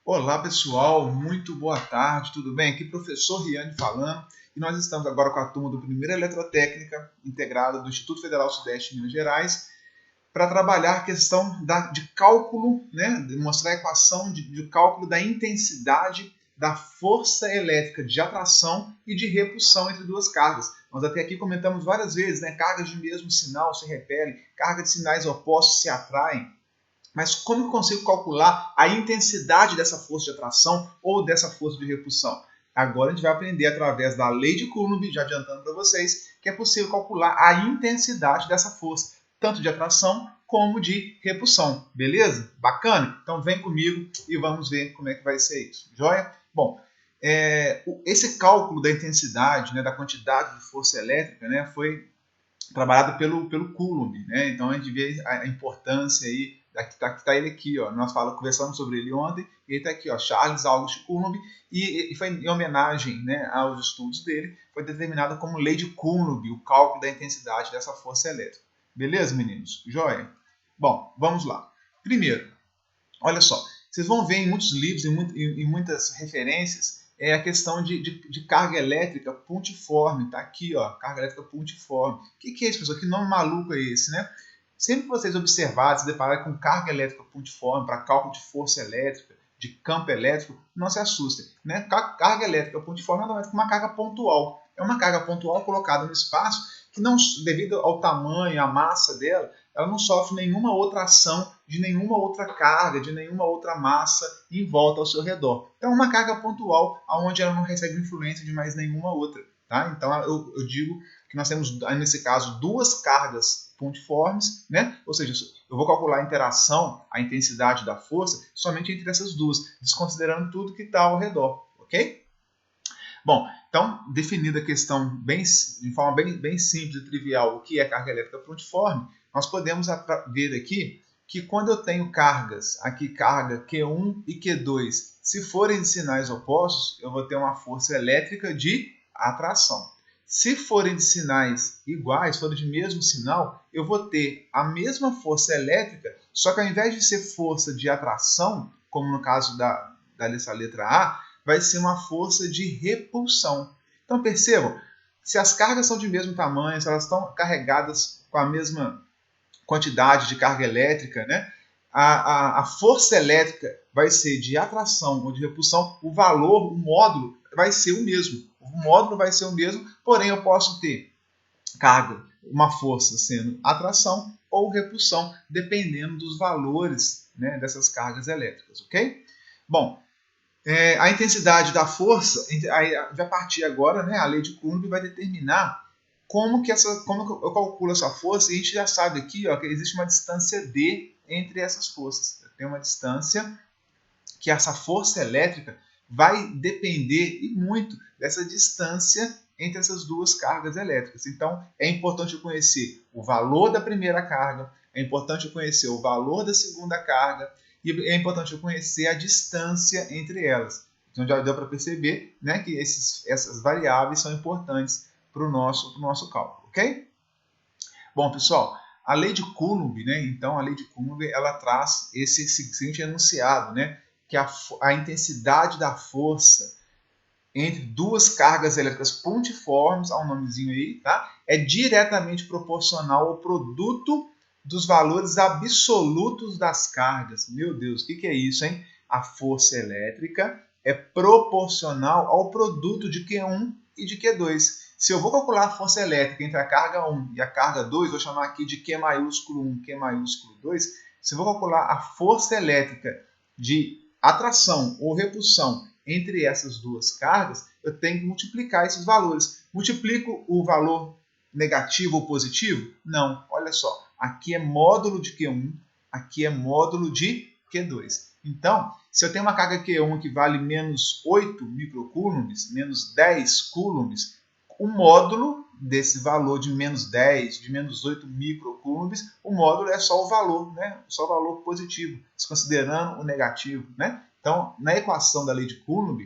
Olá pessoal, muito boa tarde, tudo bem? Aqui professor Riane falando e nós estamos agora com a turma do Primeira Eletrotécnica Integrada do Instituto Federal Sudeste de Minas Gerais para trabalhar a questão de cálculo, né, de mostrar a equação de cálculo da intensidade da força elétrica de atração e de repulsão entre duas cargas. Nós até aqui comentamos várias vezes, né, cargas de mesmo sinal se repelem, cargas de sinais opostos se atraem. Mas como eu consigo calcular a intensidade dessa força de atração ou dessa força de repulsão? Agora a gente vai aprender através da lei de Coulomb, já adiantando para vocês, que é possível calcular a intensidade dessa força, tanto de atração como de repulsão. Beleza? Bacana? Então vem comigo e vamos ver como é que vai ser isso. Joia? Bom, esse cálculo da intensidade, né, da quantidade de força elétrica, né, foi trabalhado pelo Coulomb, né? Então a gente vê a importância aí, que tá ele aqui, ó. Nós conversamos sobre ele ontem, e ele está aqui, ó, Charles Augustus Coulomb, e foi em homenagem, né, aos estudos dele, foi determinado como lei de Coulomb, o cálculo da intensidade dessa força elétrica. Beleza, meninos? Joia? Bom, vamos lá. Primeiro, olha só, vocês vão ver em muitos livros e muitas referências a questão de carga elétrica pontiforme. Tá aqui, ó, carga elétrica pontiforme. O que é isso, pessoal? Que nome maluco é esse, né? Sempre que vocês observarem, se depararem com carga elétrica pontiforme para cálculo de força elétrica, de campo elétrico, não se assustem, né? Carga elétrica pontiforme é uma carga pontual. É uma carga pontual colocada no espaço que, não, devido ao tamanho, à massa dela, ela não sofre nenhuma outra ação de nenhuma outra carga, de nenhuma outra massa em volta ao seu redor. Então é uma carga pontual, onde ela não recebe influência de mais nenhuma outra. Tá? Então eu digo que nós temos, nesse caso, duas cargas pontiformes, né? Ou seja, eu vou calcular a interação, a intensidade da força, somente entre essas duas, desconsiderando tudo que está ao redor, ok? Bom, então, definida a questão de forma bem simples e trivial, o que é carga elétrica pontiforme, nós podemos ver aqui que quando eu tenho cargas, aqui carga Q1 e Q2, se forem de sinais opostos, eu vou ter uma força elétrica de atração. Se forem de sinais iguais, forem de mesmo sinal, eu vou ter a mesma força elétrica, só que ao invés de ser força de atração, como no caso dessa letra A, vai ser uma força de repulsão. Então percebam, se as cargas são de mesmo tamanho, se elas estão carregadas com a mesma quantidade de carga elétrica, né, a força elétrica vai ser de atração ou de repulsão, o valor, o módulo vai ser o mesmo. O módulo vai ser o mesmo, porém eu posso ter carga, uma força sendo atração ou repulsão, dependendo dos valores, né, dessas cargas elétricas, ok? Bom, a intensidade da força, vai partir agora, né, a lei de Coulomb vai determinar como eu calculo essa força, e a gente já sabe aqui, ó, que existe uma distância D entre essas forças. Tem uma distância que essa força elétrica vai depender e muito dessa distância entre essas duas cargas elétricas. Então, é importante eu conhecer o valor da primeira carga, é importante eu conhecer o valor da segunda carga, e é importante eu conhecer a distância entre elas. Então já deu para perceber, né, que essas variáveis são importantes para o nosso cálculo, ok? Bom, pessoal, a lei de Coulomb, né, então a lei de Coulomb ela traz esse seguinte enunciado, né, que a intensidade da força entre duas cargas elétricas pontiformes, há um nomezinho aí, tá? É diretamente proporcional ao produto dos valores absolutos das cargas. Meu Deus, o que é isso, hein? A força elétrica é proporcional ao produto de Q1 e de Q2. Se eu vou calcular a força elétrica entre a carga 1 e a carga 2, vou chamar aqui de Q maiúsculo 1, Q maiúsculo 2, se eu vou calcular a força elétrica de atração ou repulsão entre essas duas cargas, eu tenho que multiplicar esses valores. Multiplico o valor negativo ou positivo? Não, olha só. Aqui é módulo de Q1, aqui é módulo de Q2. Então, se eu tenho uma carga Q1 que vale menos 8 microcoulombs, menos 10 coulombs, o módulo desse valor de menos 10, de menos 8 microcoulombs, o módulo é só o valor, né? Só o valor positivo, desconsiderando o negativo, né? Então, na equação da lei de Coulomb,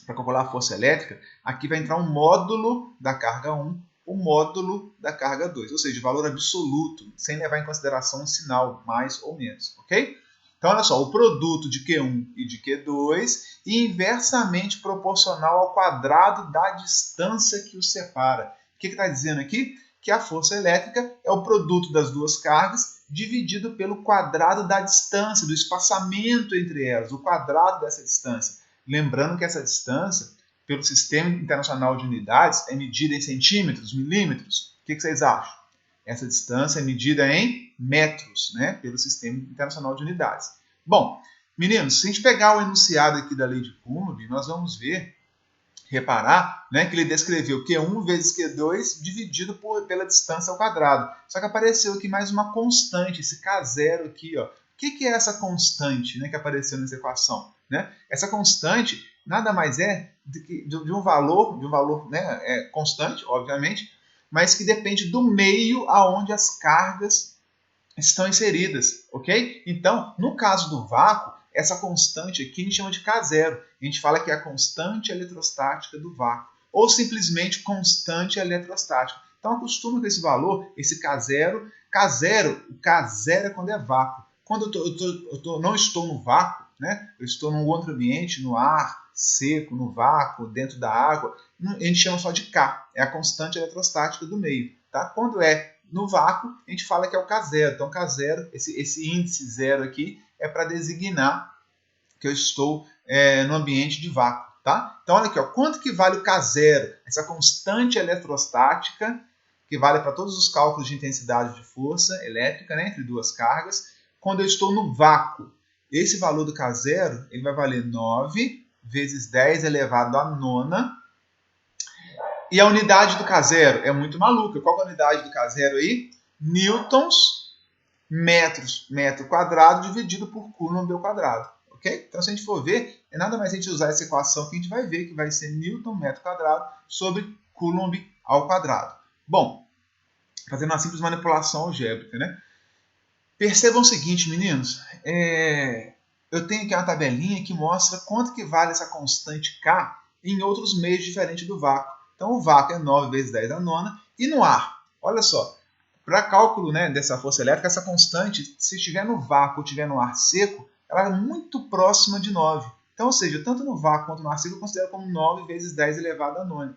para calcular a força elétrica, aqui vai entrar um módulo da carga 1, o módulo da carga 2, ou seja, valor absoluto, sem levar em consideração um sinal mais ou menos, ok? Então, olha só, o produto de Q1 e de Q2 inversamente proporcional ao quadrado da distância que os separa. O que está dizendo aqui? Que a força elétrica é o produto das duas cargas dividido pelo quadrado da distância, do espaçamento entre elas, o quadrado dessa distância. Lembrando que essa distância, pelo Sistema Internacional de Unidades, é medida em centímetros, milímetros. O que vocês acham? Essa distância é medida em metros, né, pelo Sistema Internacional de Unidades. Bom, meninos, se a gente pegar o enunciado aqui da lei de Coulomb, nós vamos reparar, né, que ele descreveu Q1 vezes Q2 dividido pela distância ao quadrado. Só que apareceu aqui mais uma constante, esse K0 aqui. Ó. O que é essa constante, né, que apareceu nessa equação? Né? Essa constante nada mais é de um valor né, constante, obviamente, mas que depende do meio aonde as cargas estão inseridas, ok? Então, no caso do vácuo, essa constante aqui a gente chama de K0. A gente fala que é a constante eletrostática do vácuo, ou simplesmente constante eletrostática. Então, acostuma com esse valor, esse K0. O K0 é quando é vácuo. Quando eu não estou no vácuo, né? Eu estou num outro ambiente, no ar, seco, no vácuo, dentro da água, a gente chama só de K, é a constante eletrostática do meio. Tá? Quando é no vácuo, a gente fala que é o K0. Então, K0, esse índice 0 aqui, é para designar que eu estou no ambiente de vácuo. Tá? Então, olha aqui, ó, quanto que vale o K0? Essa constante eletrostática, que vale para todos os cálculos de intensidade de força elétrica, né, entre duas cargas, quando eu estou no vácuo. Esse valor do K0 ele vai valer 9 vezes 10 elevado à nona. E a unidade do K0 é muito maluca. Qual é a unidade do K0 aí? Newtons, metro quadrado dividido por Coulomb ao quadrado. Okay? Então, se a gente for ver, é nada mais a gente usar essa equação que a gente vai ver que vai ser Newton metro quadrado sobre Coulomb ao quadrado. Bom, fazendo uma simples manipulação algébrica, né? Percebam o seguinte, meninos. Eu tenho aqui uma tabelinha que mostra quanto que vale essa constante K em outros meios diferentes do vácuo. Então, o vácuo é 9 vezes 10 à nona. E no ar, olha só, para cálculo, né, dessa força elétrica, essa constante, se estiver no vácuo ou estiver no ar seco, ela é muito próxima de 9. Então, ou seja, tanto no vácuo quanto no ar seco, eu considero como 9 vezes 10 elevado a 9.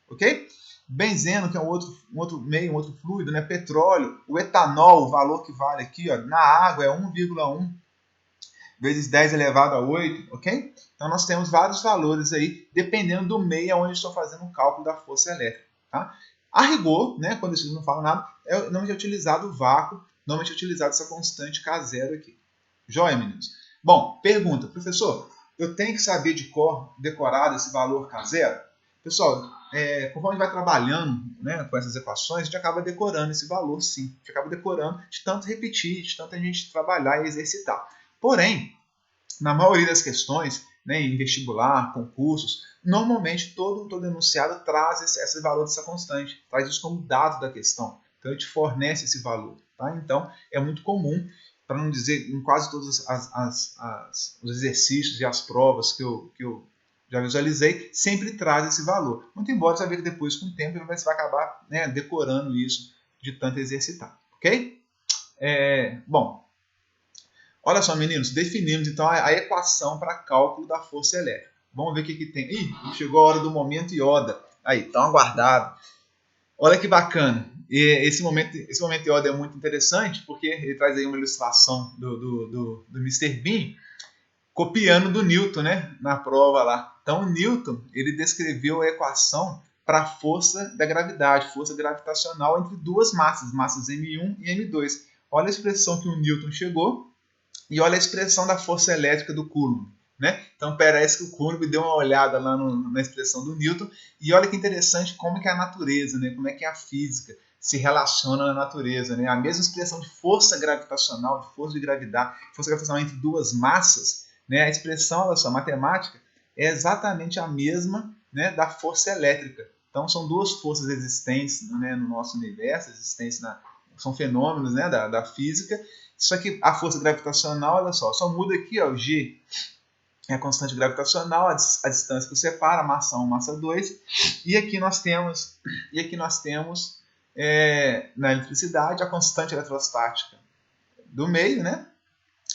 Ok? Benzeno, que é um outro meio, um outro fluido, né? Petróleo, o etanol, o valor que vale aqui, ó, na água é 1,1 vezes 10 elevado a 8, ok? Então, nós temos vários valores aí, dependendo do meio onde estou fazendo o cálculo da força elétrica. Tá? A rigor, né, quando vocês não falam nada, normalmente é utilizado o vácuo, normalmente é utilizado essa constante K0 aqui. Joia, meninos? Bom, pergunta, professor, eu tenho que saber de cor, decorado esse valor K0? Pessoal, conforme a gente vai trabalhando, né, com essas equações, a gente acaba decorando esse valor, sim. A gente acaba decorando de tanto repetir, de tanto a gente trabalhar e exercitar. Porém, na maioria das questões, né, em vestibular, concursos, normalmente todo enunciado traz esse valor dessa constante, traz isso como dado da questão. Então, ele te fornece esse valor. Tá? Então, é muito comum, para não dizer em quase todos os exercícios e as provas que eu já visualizei, sempre traz esse valor. Muito embora você vai ver que depois, com o tempo, você vai acabar, né, decorando isso de tanto exercitar. Ok? Bom, olha só, meninos, definimos então a equação para cálculo da força elétrica. Vamos ver o que tem. Ih, chegou a hora do momento ioda. Aí, tão aguardado. Olha que bacana. E esse momento ioda é muito interessante porque ele traz aí uma ilustração do Mr. Bean copiando do Newton, né, na prova lá. Então, o Newton ele descreveu a equação para a força da gravidade, força gravitacional entre duas massas M1 e M2. Olha a expressão que o Newton chegou. E olha a expressão da força elétrica do Coulomb. Né? Então parece que o Coulomb deu uma olhada lá na expressão do Newton e olha que interessante como que é a natureza, né? Como é que é a física se relaciona na natureza. Né? A mesma expressão de força gravitacional, de força de gravidade, força gravitacional entre duas massas, né? A expressão, olha só, matemática, é exatamente a mesma, né, da força elétrica. Então são duas forças existentes, né, no nosso universo, existentes são fenômenos, né, da física. Só que a força gravitacional, olha só muda aqui, ó, o G é a constante gravitacional, a distância que separa, massa 1, massa 2. E aqui nós temos na eletricidade a constante eletrostática do meio, né?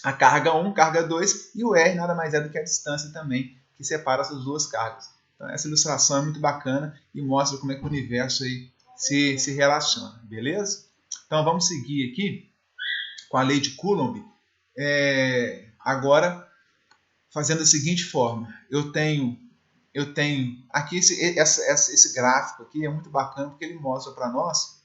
a carga 1, carga 2, e o R nada mais é do que a distância também, que separa essas duas cargas. Então, essa ilustração é muito bacana e mostra como é que o universo aí se relaciona, beleza? Então, vamos seguir aqui com a lei de Coulomb, agora fazendo da seguinte forma. Eu tenho aqui esse gráfico aqui, é muito bacana porque ele mostra para nós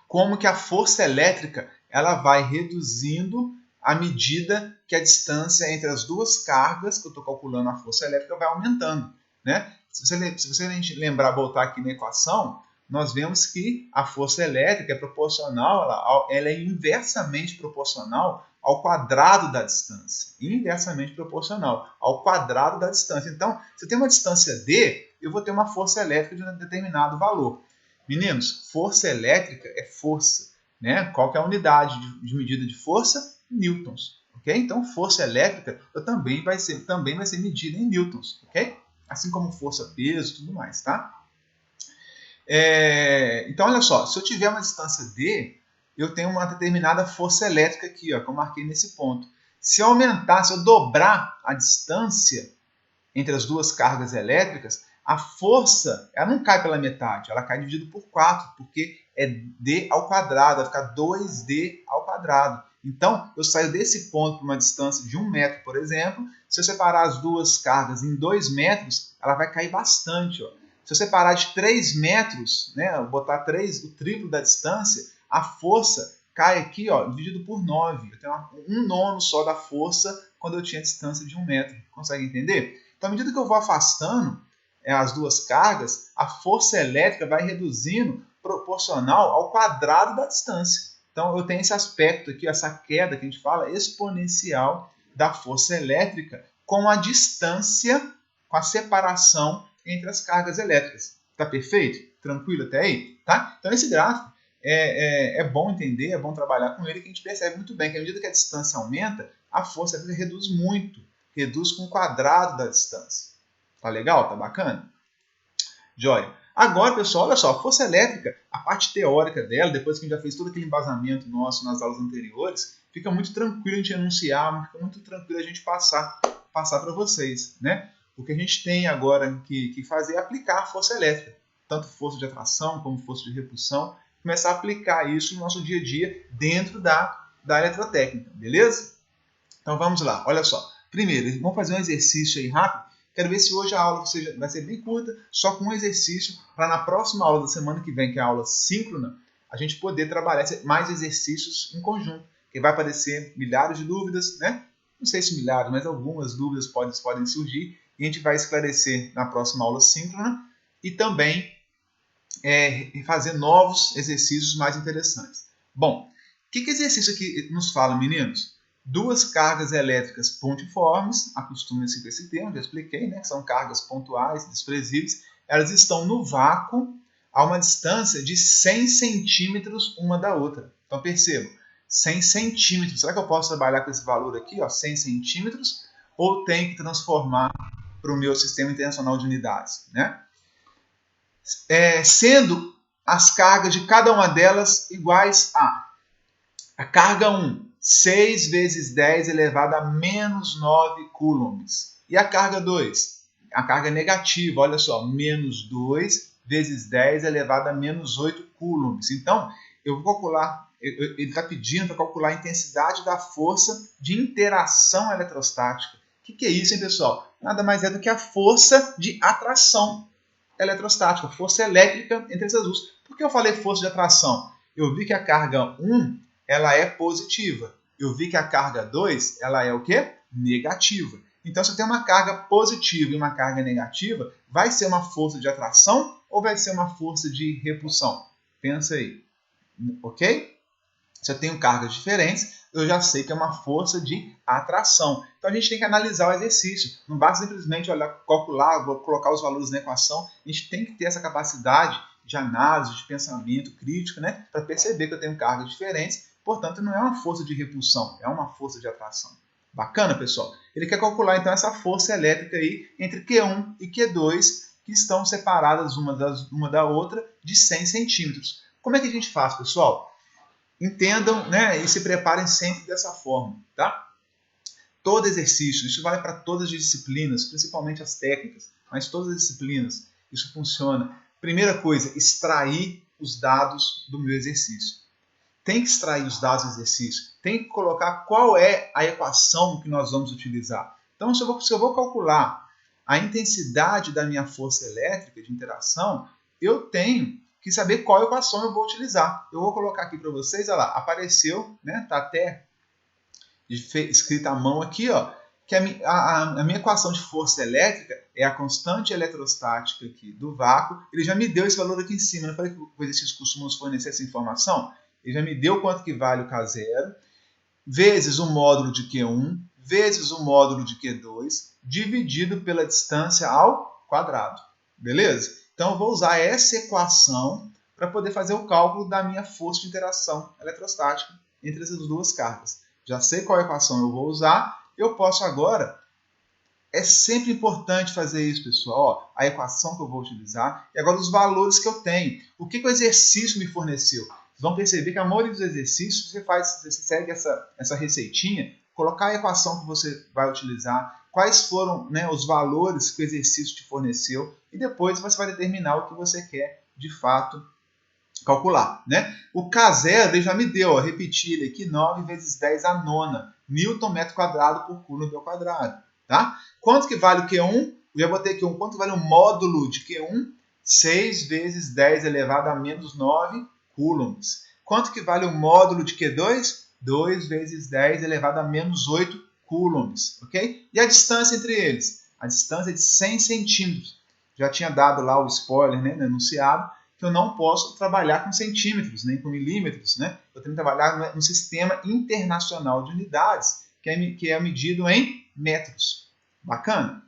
como que a força elétrica ela vai reduzindo à medida que a distância entre as duas cargas, que eu estou calculando a força elétrica, vai aumentando, né? Se você lembrar, voltar aqui na equação, nós vemos que a força elétrica é proporcional, ela é inversamente proporcional ao quadrado da distância. Inversamente proporcional ao quadrado da distância. Então, se eu tenho uma distância D, eu vou ter uma força elétrica de um determinado valor. Meninos, força elétrica é força, né? Qual que é a unidade de medida de força? Newtons, ok? Então, força elétrica também vai ser medida em newtons, ok? Assim como força, peso e tudo mais, tá? Então, olha só, se eu tiver uma distância D, eu tenho uma determinada força elétrica aqui, ó, que eu marquei nesse ponto. Se eu dobrar a distância entre as duas cargas elétricas, a força ela não cai pela metade, ela cai dividido por 4, porque é D ao quadrado, vai ficar 2D ao quadrado. Então, eu saio desse ponto para uma distância de 1 metro, por exemplo. Se eu separar as duas cargas em 2 metros, ela vai cair bastante. Ó. Se eu separar de 3 metros, né, botar 3, o triplo da distância, a força cai aqui, ó, dividido por 9. Eu tenho 1/9 só da força quando eu tinha distância de 1 metro. Consegue entender? Então, à medida que eu vou afastando as duas cargas, a força elétrica vai reduzindo proporcional ao quadrado da distância. Então, eu tenho esse aspecto aqui, essa queda que a gente fala exponencial da força elétrica com a distância, com a separação entre as cargas elétricas. Tá perfeito? Tranquilo até aí? Tá? Então, esse gráfico é bom entender, é bom trabalhar com ele, que a gente percebe muito bem que à medida que a distância aumenta, a força elétrica reduz muito. Reduz com o quadrado da distância. Tá legal? Tá bacana? Joia. Agora, pessoal, olha só, a força elétrica, a parte teórica dela, depois que a gente já fez todo aquele embasamento nosso nas aulas anteriores, fica muito tranquilo a gente enunciar, fica muito tranquilo a gente passar para vocês, né? O que a gente tem agora que fazer é aplicar a força elétrica, tanto força de atração como força de repulsão, começar a aplicar isso no nosso dia a dia dentro da eletrotécnica, beleza? Então vamos lá, olha só. Primeiro, vamos fazer um exercício aí rápido. Quero ver se hoje a aula vai ser bem curta, só com um exercício, para na próxima aula da semana que vem, que é a aula síncrona, a gente poder trabalhar mais exercícios em conjunto, que vai aparecer milhares de dúvidas, né? Não sei se milhares, mas algumas dúvidas podem surgir, e a gente vai esclarecer na próxima aula síncrona, e também fazer novos exercícios mais interessantes. Bom, o que exercício aqui nos fala, meninos? Duas cargas elétricas pontiformes, acostumem-se com esse termo, já expliquei, né? Que são cargas pontuais, desprezíveis, elas estão no vácuo a uma distância de 100 centímetros uma da outra. Então percebam, 100 centímetros, será que eu posso trabalhar com esse valor aqui, ó, 100 centímetros, ou tenho que transformar para o meu sistema internacional de unidades, né? Sendo as cargas de cada uma delas iguais a carga 1, 6 vezes 10 elevado a menos 9 coulombs. E a carga 2, a carga negativa, olha só, menos 2 vezes 10 elevado a menos 8 coulombs. Então, eu vou calcular, ele está pedindo para calcular a intensidade da força de interação eletrostática. O que é isso, hein, pessoal? Nada mais é do que a força de atração eletrostática, força elétrica entre essas duas. Por que eu falei força de atração? Eu vi que a carga 1 ela é positiva. Eu vi que a carga 2 ela é o quê? Negativa. Então, se eu tenho uma carga positiva e uma carga negativa, vai ser uma força de atração ou vai ser uma força de repulsão? Pensa aí. Ok? Se eu tenho cargas diferentes, eu já sei que é uma força de atração. Então, a gente tem que analisar o exercício. Não basta simplesmente olhar, calcular, colocar os valores na equação. A gente tem que ter essa capacidade de análise, de pensamento crítico, né? Para perceber que eu tenho cargas diferentes. Portanto, não é uma força de repulsão, é uma força de atração. Bacana, pessoal? Ele quer calcular, então, essa força elétrica aí entre Q1 e Q2, que estão separadas uma da outra de 100 centímetros. Como é que a gente faz, pessoal? Entendam, né, e se preparem sempre dessa forma, tá? todo exercício, isso vale para todas as disciplinas, principalmente as técnicas, mas todas as disciplinas, isso funciona. Primeira coisa, extrair os dados do meu exercício. Tem que extrair os dados do exercício, tem que colocar qual é a equação que nós vamos utilizar. Então, se eu vou calcular a intensidade da minha força elétrica de interação, eu tenho que saber qual equação eu vou utilizar. Eu vou colocar aqui para vocês, olha lá, apareceu, né? Tá até escrita à mão aqui, ó, que a minha equação de força elétrica é a constante eletrostática aqui do vácuo. Ele já me deu esse valor aqui em cima. Não falei que o exercício costuma nos fornecer essa informação? Ele já me deu quanto que vale o K0, vezes o módulo de Q1, vezes o módulo de Q2, dividido pela distância ao quadrado. Beleza? Então, eu vou usar essa equação para poder fazer o cálculo da minha força de interação eletrostática entre essas duas cargas. Já sei qual equação eu vou usar, eu posso agora... É sempre importante fazer isso, pessoal. Ó, a equação que eu vou utilizar e agora os valores que eu tenho. O que o exercício me forneceu? Vocês vão perceber que a maioria dos exercícios você segue essa receitinha, colocar a equação que você vai utilizar, quais foram, né, os valores que o exercício te forneceu e depois você vai determinar o que você quer de fato calcular, né? O K0 ele já me deu, ó, repetir ele aqui, 9 vezes 10 a nona, Newton metro quadrado por Coulomb ao quadrado. Tá? Quanto que vale o Q1? Eu já botei aqui quanto vale o módulo de Q1? 6 vezes 10 elevado a menos 9 coulombs. Quanto que vale o módulo de Q2? 2 vezes 10 elevado a menos 8 coulombs. Okay? E a distância entre eles? A distância é de 100 centímetros. Já tinha dado lá o spoiler, né, no enunciado, que eu não posso trabalhar com centímetros, nem com milímetros. Né? Eu tenho que trabalhar no sistema internacional de unidades, que é medido em metros. Bacana?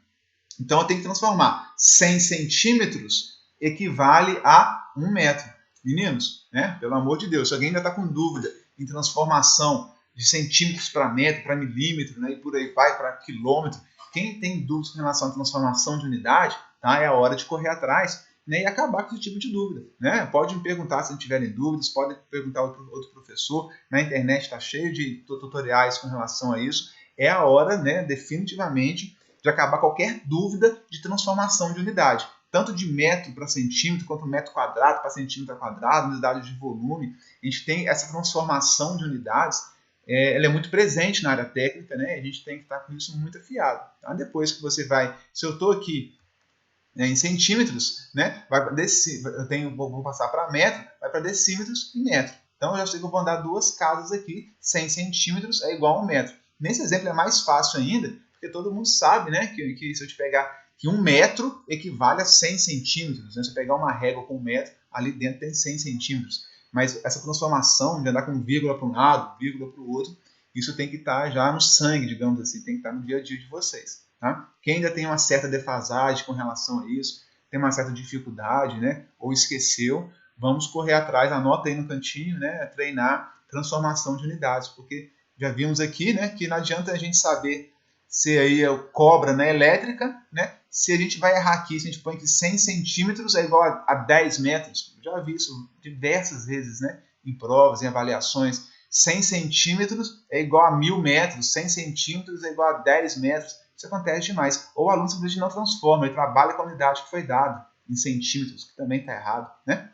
Então, eu tenho que transformar 100 centímetros equivale a 1 metro. Meninos, né? Pelo amor de Deus, se alguém ainda está com dúvida em transformação de centímetros para metro, para milímetro, né? E por aí vai para quilômetro, quem tem dúvidas com relação à transformação de unidade, tá? É a hora de correr atrás, né? E acabar com esse tipo de dúvida. Né? Pode me perguntar se tiverem dúvidas, pode perguntar outro professor. Na internet está cheio de tutoriais com relação a isso. É a hora, né, definitivamente, de acabar qualquer dúvida de transformação de unidade. Tanto de metro para centímetro, quanto metro quadrado para centímetro quadrado, unidade de volume. A gente tem essa transformação de unidades, ela é muito presente na área técnica, né? A gente tem que estar com isso muito afiado. Tá? Depois que você vai... Se eu estou aqui em centímetros, né, vai para vou passar para metro, vai para decímetros e metro. Então, eu já sei que eu vou andar duas casas aqui, 100 centímetros é igual a 1 metro. Nesse exemplo é mais fácil ainda, porque todo mundo sabe, né, que se eu te pegar que 1 metro equivale a 100 centímetros. Né? Se eu pegar uma régua com 1 metro, ali dentro tem 100 centímetros. Mas essa transformação de andar com vírgula para um lado, vírgula para o outro, isso tem que estar já no sangue, digamos assim, tem que estar no dia a dia de vocês. Tá? Quem ainda tem uma certa defasagem com relação a isso, tem uma certa dificuldade, né, ou esqueceu, vamos correr atrás, anota aí no cantinho, né, treinar transformação de unidades, porque já vimos aqui, né, que não adianta a gente saber se aí cobra na elétrica, né, se a gente vai errar aqui, se a gente põe que 100 centímetros é igual a 10 metros, já vi isso diversas vezes, né, em provas, em avaliações, 100 centímetros é igual a 1000 metros, 100 centímetros é igual a 10 metros, isso acontece demais. Ou o aluno simplesmente não transforma, ele trabalha com a unidade que foi dada, em centímetros, que também está errado, né?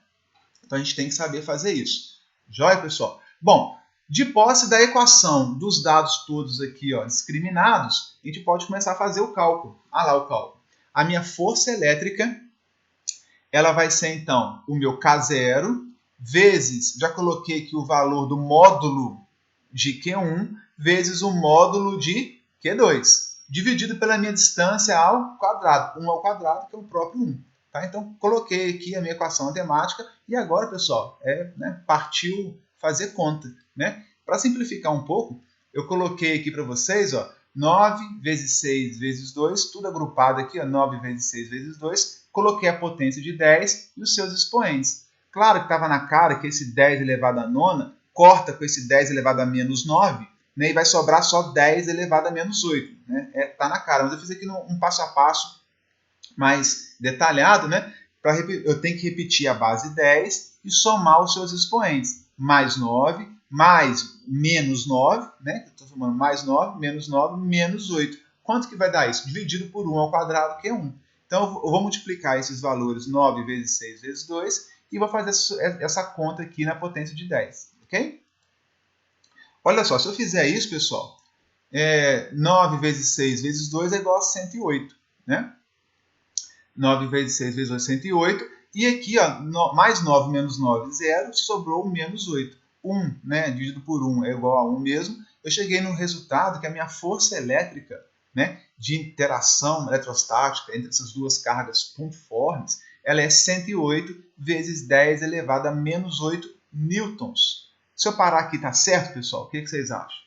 Então a gente tem que saber fazer isso. Joia, pessoal? Bom, de posse da equação dos dados todos aqui, ó, discriminados, a gente pode começar a fazer o cálculo. Ah lá o cálculo. A minha força elétrica, ela vai ser então o meu K0, vezes, já coloquei aqui o valor do módulo de Q1, vezes o módulo de Q2. Dividido pela minha distância ao quadrado. 1 ao quadrado, que é o próprio 1. Tá? Então, coloquei aqui a minha equação matemática. E agora, pessoal, partiu fazer conta. Né? Para simplificar um pouco, eu coloquei aqui para vocês, ó, 9 vezes 6 vezes 2, tudo agrupado aqui, ó, 9 vezes 6 vezes 2. Coloquei a potência de 10 e os seus expoentes. Claro que estava na cara que esse 10 elevado a nona corta com esse 10 elevado a menos 9, né, e vai sobrar só 10 elevado a menos 8. Né? Tá na cara, mas eu fiz aqui um passo a passo mais detalhado. Né? Eu tenho que repetir a base 10 e somar os seus expoentes. Mais 9, mais menos 9, né? Estou chamando mais 9, menos 8. Quanto que vai dar isso? Dividido por 1 ao quadrado, que é 1. Então, eu vou multiplicar esses valores 9 vezes 6 vezes 2 e vou fazer essa conta aqui na potência de 10, ok? Olha só, se eu fizer isso, pessoal, 9 vezes 6 vezes 2 é igual a 108, né? 9 vezes 6 vezes 8 é 108. E aqui, ó, mais 9 menos 9, 0, sobrou menos 8. 1, né, dividido por 1 é igual a 1 mesmo. Eu cheguei no resultado que a minha força elétrica, né, de interação eletrostática entre essas duas cargas pontiformes, ela é 108 vezes 10 elevado a menos 8 newtons. Se eu parar aqui, tá certo, pessoal? O que vocês acham?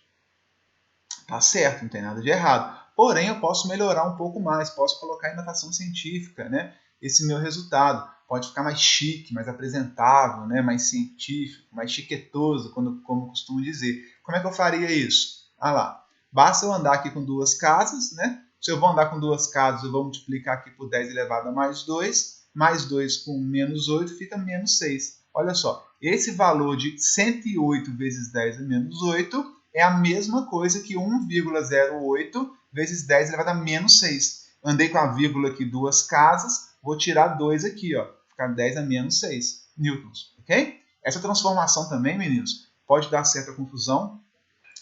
Tá certo, não tem nada de errado. Porém, eu posso melhorar um pouco mais, posso colocar em notação científica, né, esse meu resultado. Pode ficar mais chique, mais apresentável, né, mais científico, mais chiquetoso, como costumo dizer. Como é que eu faria isso? Ah lá, basta eu andar aqui com duas casas, né? Se eu vou andar com duas casas, eu vou multiplicar aqui por 10 elevado a mais 2 com menos 8 fica menos 6. Olha só, esse valor de 108 vezes 10 é menos 8 é a mesma coisa que 1,08 vezes 10 elevado a menos 6. Andei com a vírgula aqui duas casas, vou tirar 2 aqui, ó, ficar 10 a menos 6 newtons, ok? Essa transformação também, meninos, pode dar certa confusão,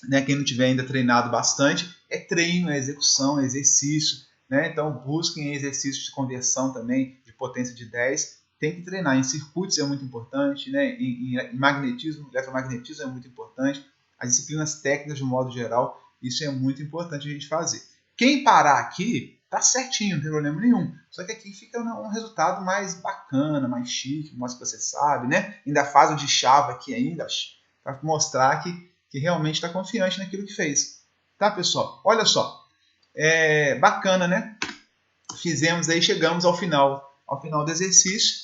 né? Quem não tiver ainda treinado bastante, é treino, é execução, é exercício, né? Então busquem exercícios de conversão também, de potência de 10. Tem que treinar. Em circuitos é muito importante, né? Em magnetismo, eletromagnetismo é muito importante. As disciplinas técnicas, de um modo geral, isso é muito importante a gente fazer. Quem parar aqui, tá certinho, não tem problema nenhum. Só que aqui fica um resultado mais bacana, mais chique, mais que você sabe, né? Ainda faz o de chave aqui ainda, para mostrar que realmente está confiante naquilo que fez. Tá, pessoal? Olha só. Bacana, né? Fizemos aí, chegamos ao final do exercício.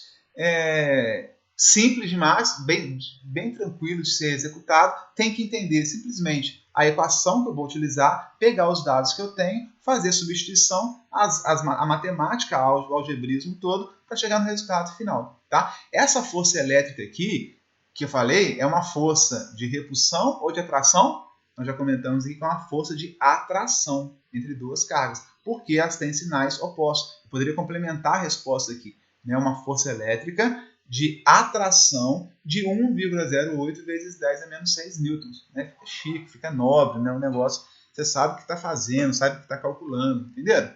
Simples demais, bem tranquilo de ser executado. Tem que entender simplesmente a equação que eu vou utilizar, pegar os dados que eu tenho, fazer substituição, a matemática, o algebrismo todo, para chegar no resultado final. Tá? Essa força elétrica aqui, que eu falei, é uma força de repulsão ou de atração? Nós já comentamos aqui que é uma força de atração entre duas cargas, porque elas têm sinais opostos. Eu poderia complementar a resposta aqui, né? Uma força elétrica de atração de 1,08 vezes 10 a menos 6 newtons. Né? Fica chique, fica nobre, né? Um negócio, você sabe o que está fazendo, sabe o que está calculando, entenderam?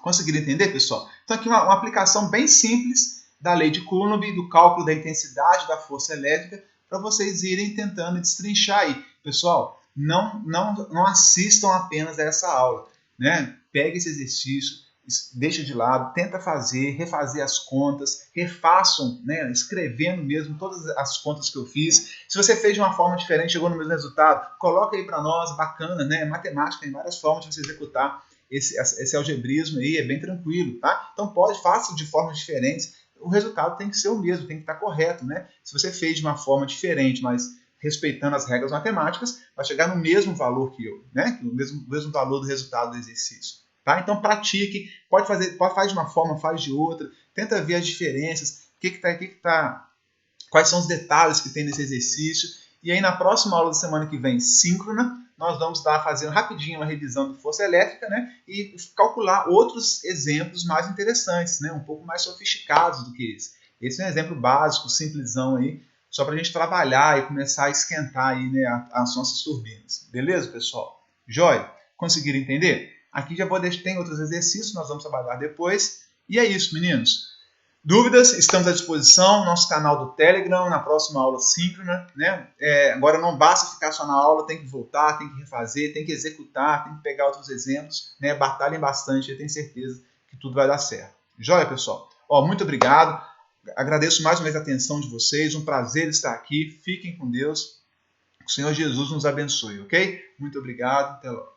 Conseguiram entender, pessoal? Então aqui uma aplicação bem simples da lei de Coulomb, do cálculo da intensidade da força elétrica, para vocês irem tentando destrinchar aí. Pessoal, não assistam apenas a essa aula, né? Pegue esse exercício, deixa de lado, tenta fazer, refazer as contas, refaçam, né, escrevendo mesmo todas as contas que eu fiz. Se você fez de uma forma diferente, chegou no mesmo resultado, coloca aí para nós, bacana, né? Matemática tem várias formas de você executar esse algebrismo aí, é bem tranquilo, tá? Então faça de formas diferentes, o resultado tem que ser o mesmo, tem que estar correto, né? Se você fez de uma forma diferente, mas respeitando as regras matemáticas, vai chegar no mesmo valor que eu, né? O mesmo valor do resultado do exercício. Tá? Então pratique, pode fazer de uma forma, faz de outra, tenta ver as diferenças, quais são os detalhes que tem nesse exercício. E aí na próxima aula da semana que vem, síncrona, nós vamos estar fazendo rapidinho uma revisão de força elétrica, né? E calcular outros exemplos mais interessantes, né? Um pouco mais sofisticados do que esse. Esse é um exemplo básico, simplesão aí, só para a gente trabalhar e começar a esquentar aí, né, as nossas turbinas. Beleza, pessoal? Joia? Conseguiram entender? Aqui já vou deixar, tem outros exercícios, nós vamos trabalhar depois. E é isso, meninos. Dúvidas? Estamos à disposição, nosso canal do Telegram, na próxima aula síncrona, né? Agora não basta ficar só na aula, tem que voltar, tem que refazer, tem que executar, tem que pegar outros exemplos, né? Batalhem bastante, eu tenho certeza que tudo vai dar certo. Joia, pessoal? Muito obrigado, agradeço mais uma vez a atenção de vocês, um prazer estar aqui, fiquem com Deus, o Senhor Jesus nos abençoe, ok? Muito obrigado, até logo.